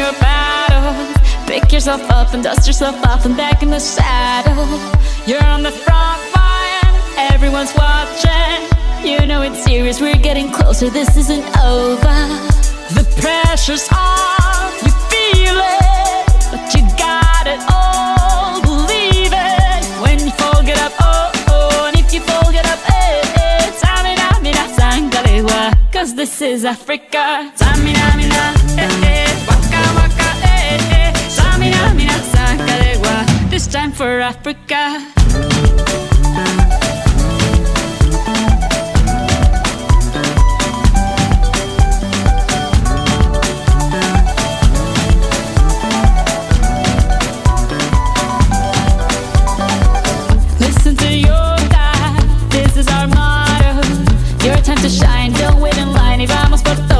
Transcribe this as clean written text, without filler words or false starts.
your battles. Pick yourself up and dust yourself off and back in the saddle. You're on the front line, everyone's watching. You know it's serious, we're getting closer, this isn't over. The pressure's on, you feel it, but you got it all, believe it. When you fall, get up, oh, oh, and if you fall, get up, eh, eh. Samina, mina, sangalewa, cause this is Africa. Samina, mina, eh, eh, waka, waka, eh, eh. Samina, mina, sangalewa, this time for Africa. Listen to your God, this is our motto. Your time to shine, don't wait in line. Y vamos por todo.